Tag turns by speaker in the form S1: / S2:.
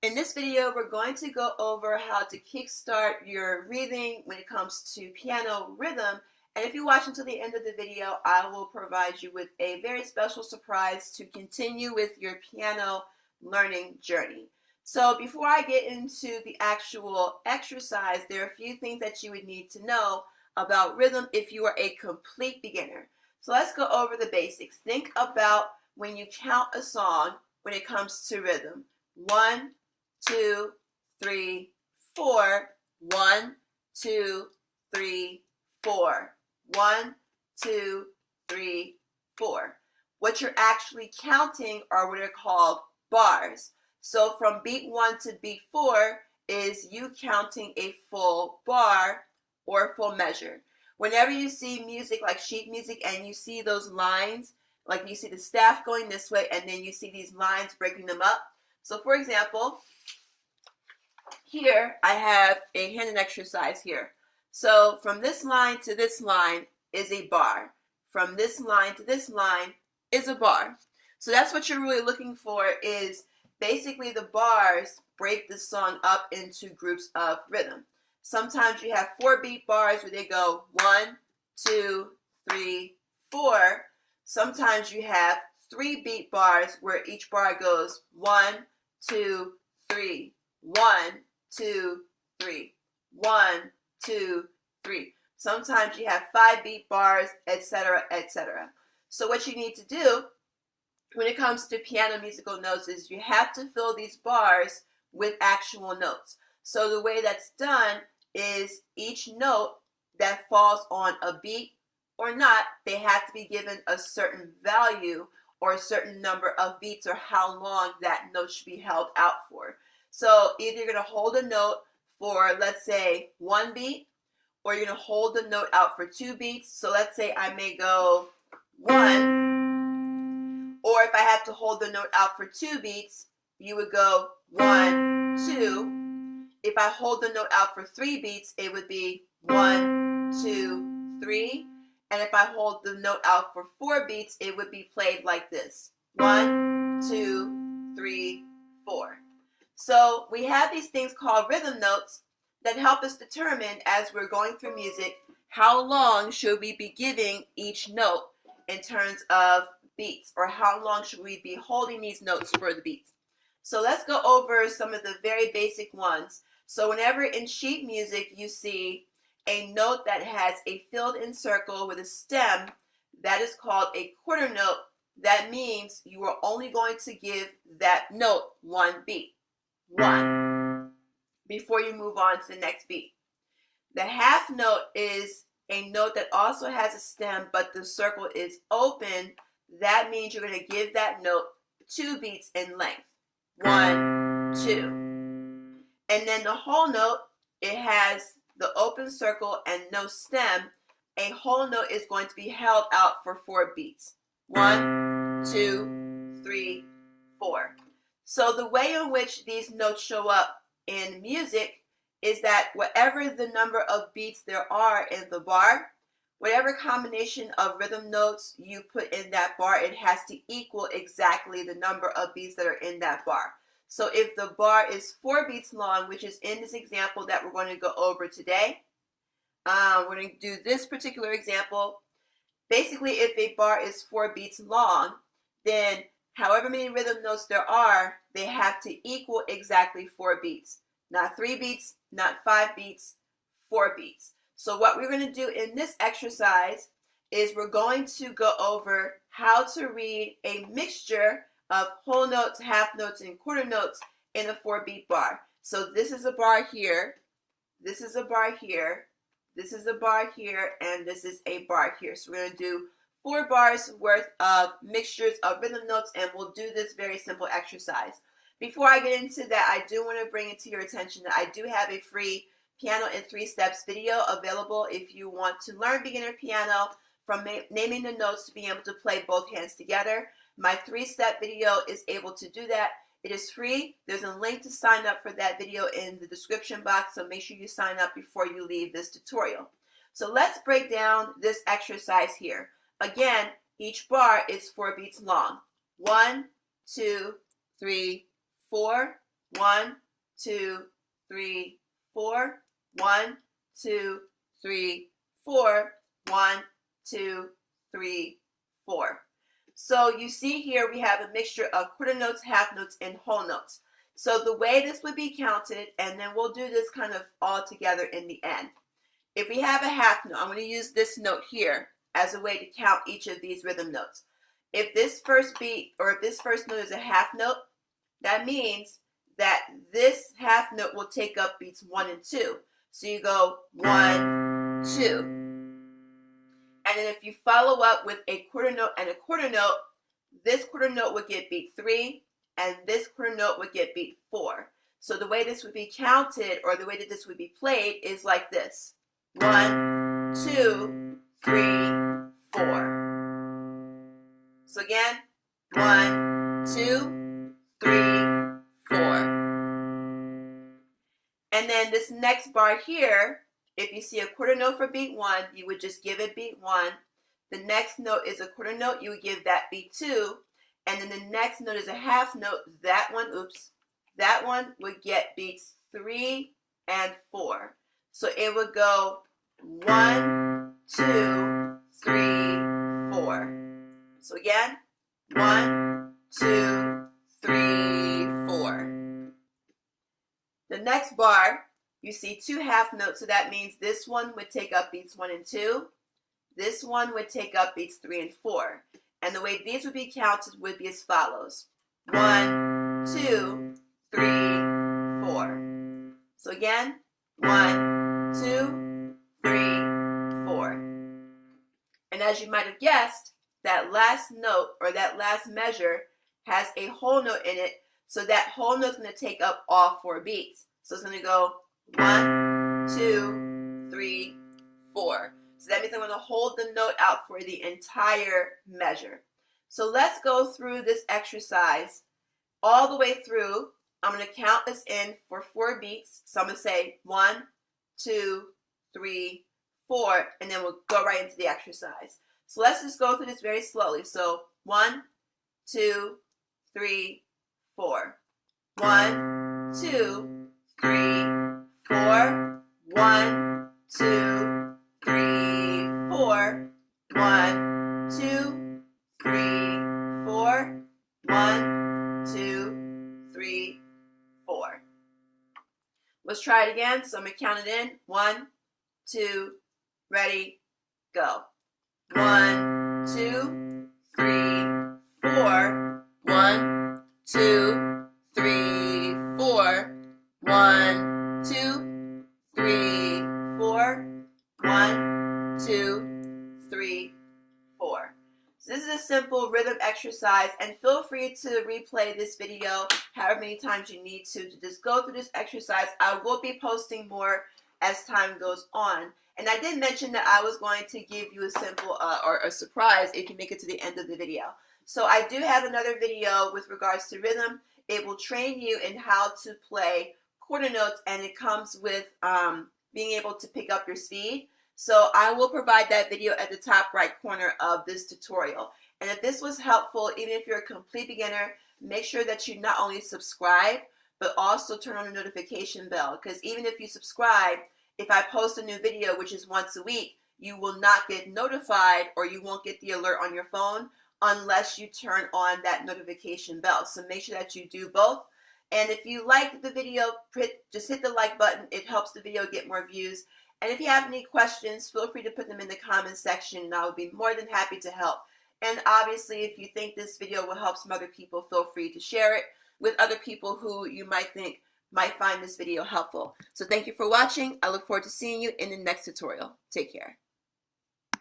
S1: In this video, we're going to go over how to kickstart your breathing when it comes to piano rhythm. And if you watch until the end of the video, I will provide you with a very special surprise to continue with your piano learning journey. So before I get into the actual exercise, there are a few things that you would need to know about rhythm if you are a complete beginner. So let's go over the basics. Think about when you count a song when it comes to rhythm. 1, 2, 3, 4. 1, 2, 3, 4. 1, 2, 3, 4. What you're actually counting are what are called bars. So from beat 1 to beat 4 is you counting a full bar or full measure. Whenever you see music like sheet music and you see those lines, like you see the staff going this way and then you see these lines breaking them up. So for example, here I have a hand exercise here. So from this line to this line is a bar. From this line to this line is a bar. So that's what you're really looking for, is basically the bars break the song up into groups of rhythm. Sometimes you have 4 beat bars where they go 1, 2, 3, 4. Sometimes you have 3 beat bars where each bar goes 1, 2, 3, 1, 2, 3, 1, 2, 3. Sometimes you have 5 beat bars, etc., etc. So what you need to do when it comes to piano musical notes is you have to fill these bars with actual notes. So the way that's done is each note that falls on a beat or not, they have to be given a certain value or a certain number of beats or how long that note should be held out for. So either you're going to hold a note for, let's say, 1 beat, or you're going to hold the note out for 2 beats. So let's say I may go 1, or if I have to hold the note out for 2 beats, you would go 1, 2. If I hold the note out for 3 beats, it would be 1, 2, 3. And if I hold the note out for 4 beats, it would be played like this. 1, 2, 3, 4. So we have these things called rhythm notes that help us determine, as we're going through music, how long should we be giving each note in terms of beats, or how long should we be holding these notes for the beats. So let's go over some of the very basic ones. So whenever in sheet music you see a note that has a filled-in circle with a stem, that is called a quarter note. That means you are only going to give that note 1 beat. 1, before you move on to the next beat. The half note is a note that also has a stem, but the circle is open. That means you're going to give that note 2 beats in length. 1, 2. And then the whole note, it has the open circle and no stem. A whole note is going to be held out for 4 beats. 1, 2, 3, 4. So the way in which these notes show up in music is that whatever the number of beats there are in the bar, whatever combination of rhythm notes you put in that bar, it has to equal exactly the number of beats that are in that bar. So if the bar is 4 beats long, which is in this example that we're going to go over today, we're going to do this particular example. Basically, if a bar is 4 beats long, then however many rhythm notes there are, they have to equal exactly 4 beats. Not 3 beats, not 5 beats, 4 beats. So what we're going to do in this exercise is we're going to go over how to read a mixture of whole notes, half notes, and quarter notes in a 4-beat bar. So this is a bar here, this is a bar here, this is a bar here, and this is a bar here. So we're going to do 4 bars worth of mixtures of rhythm notes, and we'll do this very simple exercise. Before I get into that, I do want to bring it to your attention that I do have a free Piano in 3 Steps video available if you want to learn beginner piano from naming the notes to being able to play both hands together. My 3-step video is able to do that. It is free. There's a link to sign up for that video in the description box, so make sure you sign up before you leave this tutorial. So let's break down this exercise here. Again, each bar is 4 beats long. 1, 2, 3, 4. 1, 2, 3, 4. 1, 2, 3, 4. 1, 2, 3, 4. So you see here we have a mixture of quarter notes, half notes, and whole notes. So the way this would be counted, and then we'll do this kind of all together in the end. If we have a half note, I'm going to use this note here as a way to count each of these rhythm notes. If this first beat, or if this first note is a half note, that means that this half note will take up beats 1 and 2. So you go 1, 2. And then if you follow up with a quarter note and a quarter note, this quarter note would get beat 3, and this quarter note would get beat 4. So the way this would be counted, or the way that this would be played, is like this. 1, 2, 3, 4. So again, 1, 2, 3, 4. And then this next bar here, if you see a quarter note for beat 1, you would just give it beat 1. The next note is a quarter note, you would give that beat 2. And then the next note is a half note, that one would get beats 3 and 4. So it would go 1, 2, 3, 4. So again, 1, 2, 3, 4. The next bar, you see 2 half notes, so that means this one would take up beats 1 and 2. This one would take up beats 3 and 4. And the way these would be counted would be as follows. 1, 2, 3, 4. So again, 1, 2, 3, 4. And as you might have guessed, that last note, or that last measure, has a whole note in it. So that whole note is going to take up all 4 beats. So it's going to go 1, 2, 3, 4. So that means I'm going to hold the note out for the entire measure. So let's go through this exercise all the way through. I'm going to count this in for 4 beats. So I'm going to say 1, 2, 3, 4, and then we'll go right into the exercise. So let's just go through this very slowly. So 1, 2, 3, 4. 1, 2, 3, 4. 1, 2, 3, 4. 1, 2, 3, 4. 1, 2, 3, 4. Let's try it again. So I'm going to count it in. 1, 2, ready, go. 1, 2, 3, 4. 1, 2, 3, 4. 1, 2, 3, 4. 1, 2, 3, 4. So this is a simple rhythm exercise, and feel free to replay this video however many times you need to just go through this exercise. I will be posting more as time goes on. And I did mention that I was going to give you a simple or a surprise if you make it to the end of the video. So I do have another video with regards to rhythm. It will train you in how to play quarter notes, and it comes with being able to pick up your speed. So I will provide that video at the top right corner of this tutorial. And if this was helpful, even if you're a complete beginner, make sure that you not only subscribe, but also turn on the notification bell. Because even if you subscribe, if I post a new video, which is once a week, you will not get notified, or you won't get the alert on your phone unless you turn on that notification bell. So make sure that you do both. And if you like the video, just hit the like button. It helps the video get more views. And if you have any questions, feel free to put them in the comments section, and I will be more than happy to help. And obviously, if you think this video will help some other people, feel free to share it with other people who you might think might find this video helpful. So thank you for watching. I look forward to seeing you in the next tutorial. Take care.